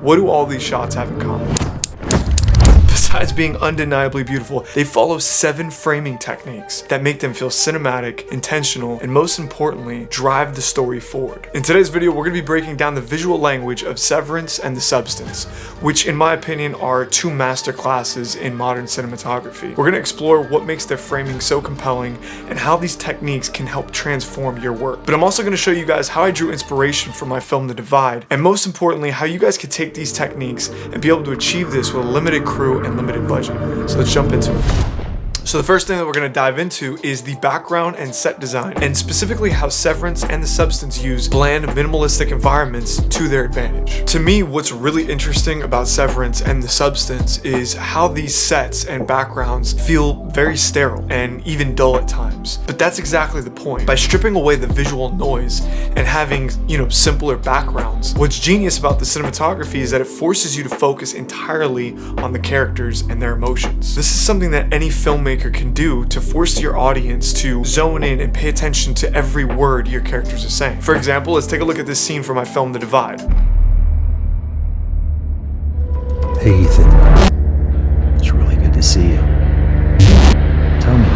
what do all these shots have in common? Besides being undeniably beautiful, they follow 7 framing techniques that make them feel cinematic, intentional, and most importantly, drive the story forward. In today's video, we're going to be breaking down the visual language of Severance and The Substance, which in my opinion are 2 masterclasses in modern cinematography. We're going to explore what makes their framing so compelling and how these techniques can help transform your work. But I'm also going to show you guys how I drew inspiration from my film The Divide, and most importantly, how you guys could take these techniques and be able to achieve this with a limited crew and limited budget. So let's jump into it. So the first thing that we're going to dive into is the background and set design, and specifically how Severance and The Substance use bland, minimalistic environments to their advantage. To me, what's really interesting about Severance and The Substance is how these sets and backgrounds feel very sterile and even dull at times. But that's exactly the point. By stripping away the visual noise and having, simpler backgrounds, what's genius about the cinematography is that it forces you to focus entirely on the characters and their emotions. This is something that any filmmaker can do to force your audience to zone in and pay attention to every word your characters are saying. For example, let's take a look at this scene from my film The Divide. Hey Ethan, it's really good to see you. Tell me,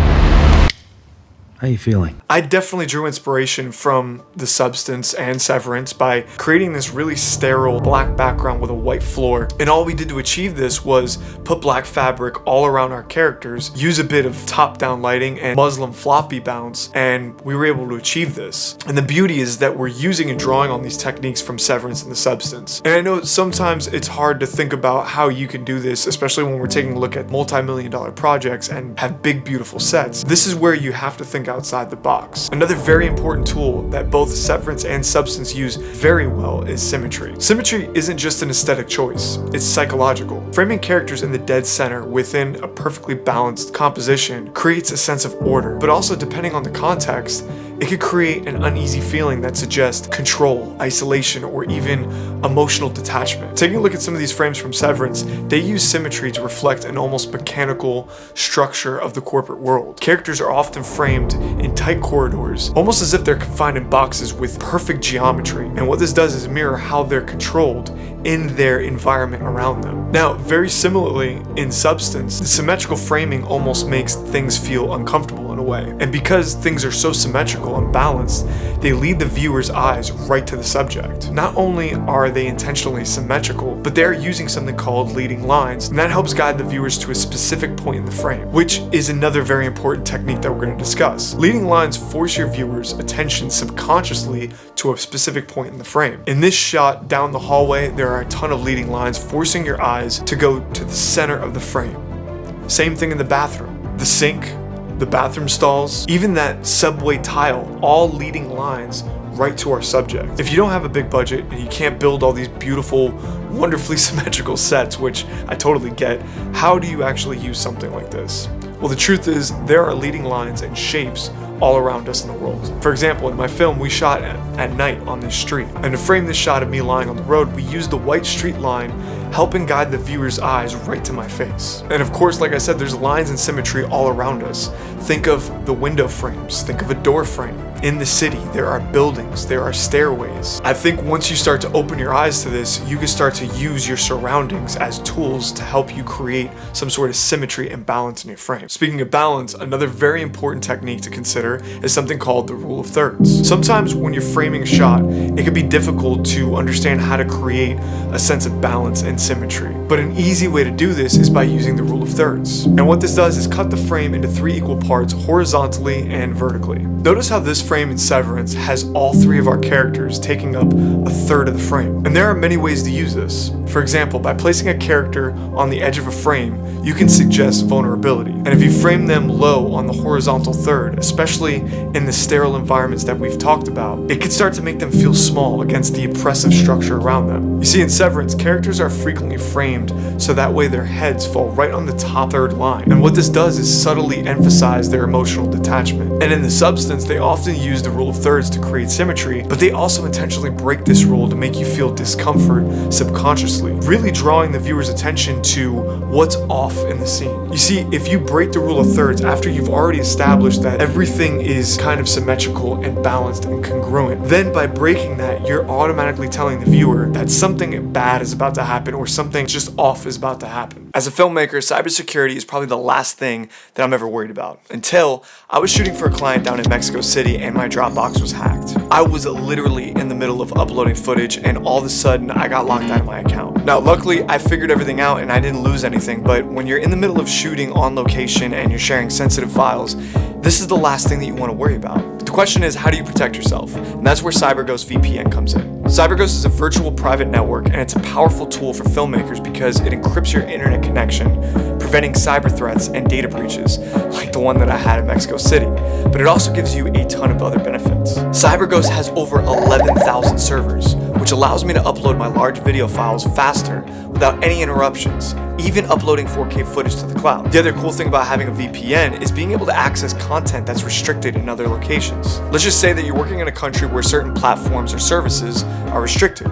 how you feeling? I definitely drew inspiration from The Substance and Severance by creating this really sterile black background with a white floor. And all we did to achieve this was put black fabric all around our characters, use a bit of top-down lighting and Muslim floppy bounce, and we were able to achieve this. And the beauty is that we're using and drawing on these techniques from Severance and The Substance. And I know sometimes it's hard to think about how you can do this, especially when we're taking a look at multi-million-dollar projects and have big, beautiful sets. This is where you have to think outside the box. Another very important tool that both Severance and Substance use very well is symmetry. Symmetry isn't just an aesthetic choice, it's psychological. Framing characters in the dead center within a perfectly balanced composition creates a sense of order, but also depending on the context, it could create an uneasy feeling that suggests control, isolation, or even emotional detachment. Taking a look at some of these frames from Severance, they use symmetry to reflect an almost mechanical structure of the corporate world. Characters are often framed in tight corridors, almost as if they're confined in boxes with perfect geometry. And what this does is mirror how they're controlled in their environment around them. Now, very similarly, in Substance, the symmetrical framing almost makes things feel uncomfortable in a way. And because things are so symmetrical and balanced, they lead the viewer's eyes right to the subject. Not only are they intentionally symmetrical, but they're using something called leading lines, and that helps guide the viewers to a specific point in the frame, which is another very important technique that we're going to discuss. Leading lines force your viewer's attention subconsciously to a specific point in the frame. In this shot down the hallway, there are a ton of leading lines forcing your eyes to go to the center of the frame. Same thing in the bathroom. The sink, the bathroom stalls, even that subway tile, all leading lines right to our subject. If you don't have a big budget and you can't build all these beautiful, wonderfully symmetrical sets, which I totally get, how do you actually use something like this? Well, the truth is there are leading lines and shapes all around us in the world. For example, in my film, we shot at night on this street. And to frame this shot of me lying on the road, we used the white street line, helping guide the viewer's eyes right to my face. And of course, like I said, there's lines and symmetry all around us. Think of the window frames, think of a door frame. In the city, there are buildings, there are stairways. I think once you start to open your eyes to this, you can start to use your surroundings as tools to help you create some sort of symmetry and balance in your frame. Speaking of balance, another very important technique to consider is something called the rule of thirds. Sometimes when you're framing a shot, it can be difficult to understand how to create a sense of balance and symmetry. But an easy way to do this is by using the rule of thirds. And what this does is cut the frame into 3 equal parts horizontally and vertically. Notice how this frame in Severance has all 3 of our characters taking up a third of the frame. And there are many ways to use this. For example, by placing a character on the edge of a frame, you can suggest vulnerability. And if you frame them low on the horizontal third, especially in the sterile environments that we've talked about, it can start to make them feel small against the oppressive structure around them. You see, in Severance, characters are frequently framed so that way their heads fall right on the top third line. And what this does is subtly emphasize their emotional detachment. And in The Substance, they often use the rule of thirds to create symmetry, but they also intentionally break this rule to make you feel discomfort subconsciously, really drawing the viewer's attention to what's off in the scene. You see, if you break the rule of thirds after you've already established that everything is kind of symmetrical and balanced and congruent, then by breaking that, you're automatically telling the viewer that something bad is about to happen or something just off is about to happen. As a filmmaker, cybersecurity is probably the last thing that I'm ever worried about, until I was shooting for a client down in Mexico City and my Dropbox was hacked. I was literally in the middle of uploading footage and all of a sudden I got locked out of my account. Now luckily I figured everything out and I didn't lose anything, but when you're in the middle of shooting on location and you're sharing sensitive files, this is the last thing that you want to worry about. The question is, how do you protect yourself? And that's where Cyberghost VPN comes in. Cyberghost is a virtual private network and it's a powerful tool for filmmakers because it encrypts your internet connection, preventing cyber threats and data breaches like the one that I had in Mexico City. But it also gives you a ton of other benefits. Cyberghost has over 11,000 servers, which allows me to upload my large video files faster without any interruptions, even uploading 4K footage to the cloud. The other cool thing about having a VPN is being able to access content that's restricted in other locations. Let's just say that you're working in a country where certain platforms or services are restricted.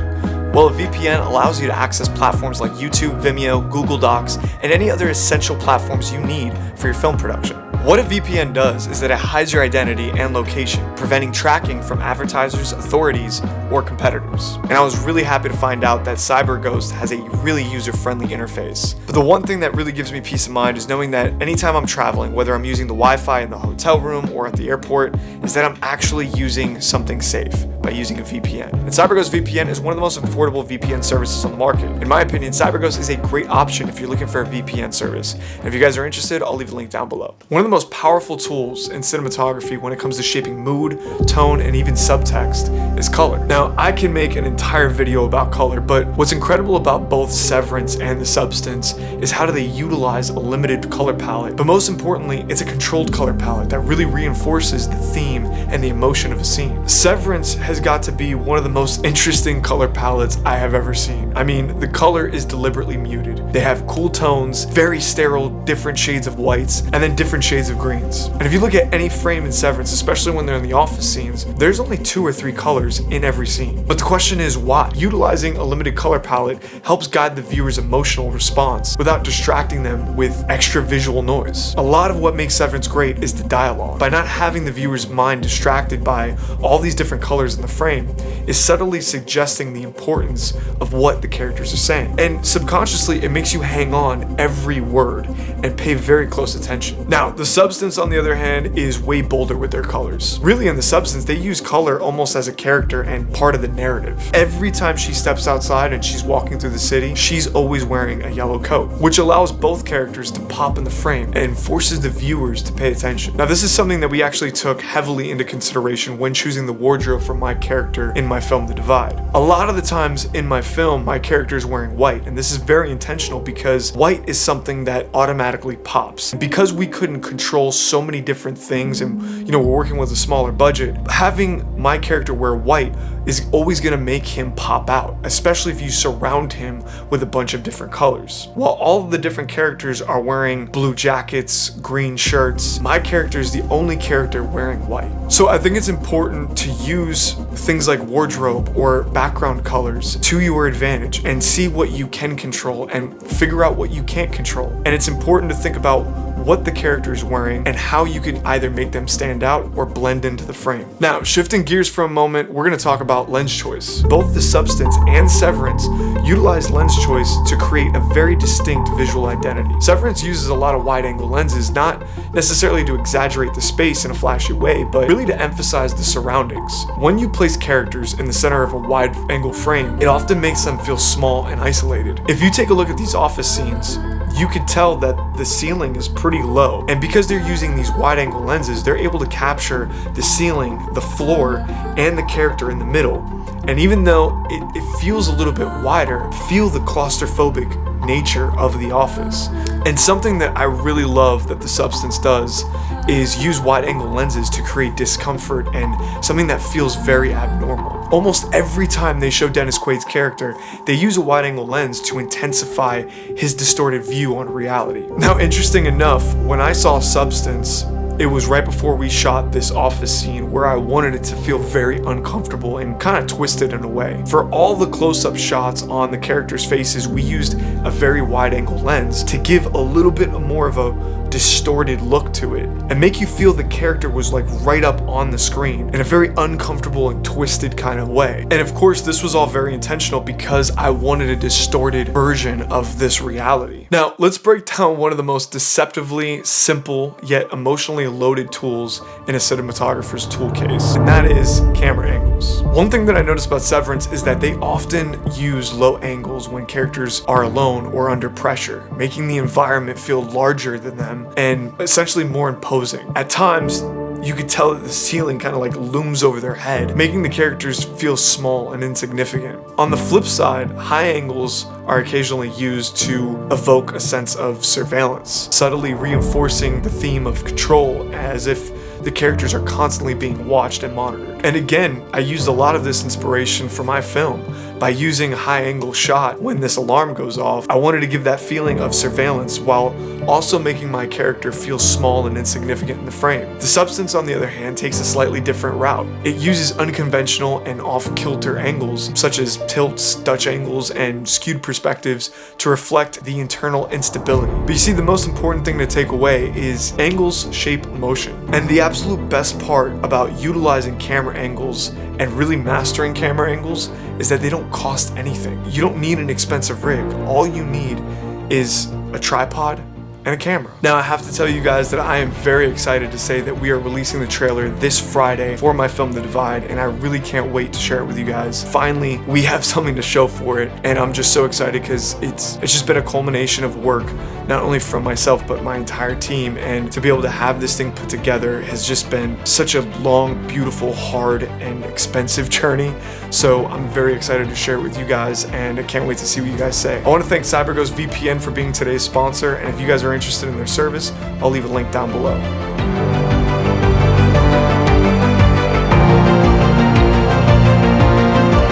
Well, a VPN allows you to access platforms like YouTube, Vimeo, Google Docs, and any other essential platforms you need for your film production. What a VPN does is that it hides your identity and location, preventing tracking from advertisers, authorities, or competitors. And I was really happy to find out that Cyberghost has a really user-friendly interface. But the one thing that really gives me peace of mind is knowing that anytime I'm traveling, whether I'm using the Wi-Fi in the hotel room or at the airport, is that I'm actually using something safe by using a VPN. And Cyberghost VPN is one of the most affordable VPN services on the market. In my opinion, Cyberghost is a great option if you're looking for a VPN service. And if you guys are interested, I'll leave a link down below. One of the most powerful tools in cinematography when it comes to shaping mood, tone, and even subtext is color. Now, I can make an entire video about color, but what's incredible about both Severance and The Substance is how do they utilize a limited color palette, but most importantly, it's a controlled color palette that really reinforces the theme and the emotion of a scene. Severance has got to be one of the most interesting color palettes I have ever seen. I mean, the color is deliberately muted. They have cool tones, very sterile, different shades of whites, and then different shades of greens. And if you look at any frame in Severance, especially when they're in the office scenes, there's only 2 or 3 colors in every scene. But the question is why? Utilizing a limited color palette helps guide the viewer's emotional response without distracting them with extra visual noise. A lot of what makes Severance great is the dialogue. By not having the viewer's mind distracted by all these different colors in the frame, is subtly suggesting the importance of what the characters are saying. And subconsciously, it makes you hang on every word and pay very close attention. Now, The Substance, on the other hand, is way bolder with their colors. Really, in The Substance, they use color almost as a character and part of the narrative. Every time she steps outside and she's walking through the city, she's always wearing a yellow coat, which allows both characters to pop in the frame and forces the viewers to pay attention. Now, this is something that we actually took heavily into consideration when choosing the wardrobe for my character in my film, The Divide. A lot of the times in my film, my character is wearing white, and this is very intentional because white is something that automatically pops. Because we couldn't control so many different things and, we're working with a smaller budget, having my character wear white is always going to make him pop out, especially if you surround him with a bunch of different colors. While all of the different characters are wearing blue jackets, green shirts, my character is the only character wearing white. So I think it's important to use things like wardrobe or background colors to your advantage and see what you can control and figure out what you can't control. And it's important to think about what the character is wearing and how you can either make them stand out or blend into the frame. Now, shifting gears for a moment, we're going to talk about lens choice. Both The Substance and Severance utilize lens choice to create a very distinct visual identity. Severance uses a lot of wide-angle lenses, not necessarily to exaggerate the space in a flashy way, but really to emphasize the surroundings. When you place characters in the center of a wide-angle frame, it often makes them feel small and isolated. If you take a look at these office scenes, you could tell that the ceiling is pretty low. And because they're using these wide-angle lenses, they're able to capture the ceiling, the floor, and the character in the middle. And even though it feels a little bit wider, feel the claustrophobic nature of the office. And something that I really love that The Substance does is use wide-angle lenses to create discomfort and something that feels very abnormal. Almost every time they show Dennis Quaid's character, they use a wide-angle lens to intensify his distorted view on reality. Now, interesting enough, when I saw Substance, It was right before we shot this office scene where I wanted it to feel very uncomfortable and kind of twisted in a way. For all the close-up shots on the characters' faces, we used a very wide-angle lens to give a little bit more of a distorted look to it and make you feel the character was like right up on the screen in a very uncomfortable and twisted kind of way. And of course, this was all very intentional because I wanted a distorted version of this reality. Now, let's break down one of the most deceptively simple yet emotionally loaded tools in a cinematographer's tool case, and that is camera angles. One thing that I noticed about Severance is that they often use low angles when characters are alone or under pressure, making the environment feel larger than them and essentially more imposing. At times, you could tell that the ceiling kind of like looms over their head, making the characters feel small and insignificant. On the flip side, high angles are occasionally used to evoke a sense of surveillance, subtly reinforcing the theme of control as if the characters are constantly being watched and monitored. And again, I used a lot of this inspiration for my film. By using a high angle shot when this alarm goes off, I wanted to give that feeling of surveillance while also making my character feel small and insignificant in the frame. The Substance, on the other hand, takes a slightly different route. It uses unconventional and off-kilter angles, such as tilts, Dutch angles, and skewed perspectives to reflect the internal instability. But you see, the most important thing to take away is angles shape motion. And the absolute best part about utilizing camera angles and really mastering camera angles is that they don't cost anything. You don't need an expensive rig. All you need is a tripod and a camera. Now, I have to tell you guys that I am very excited to say that we are releasing the trailer this Friday for my film The Divide, and I really can't wait to share it with you guys. Finally, we have something to show for it, and I'm just so excited because it's just been a culmination of work, not only from myself but my entire team, and to be able to have this thing put together has just been such a long, beautiful, hard, and expensive journey. So I'm very excited to share it with you guys, and I can't wait to see what you guys say. I want to thank Cyberghost VPN for being today's sponsor, and if you guys are interested in their service, I'll leave a link down below.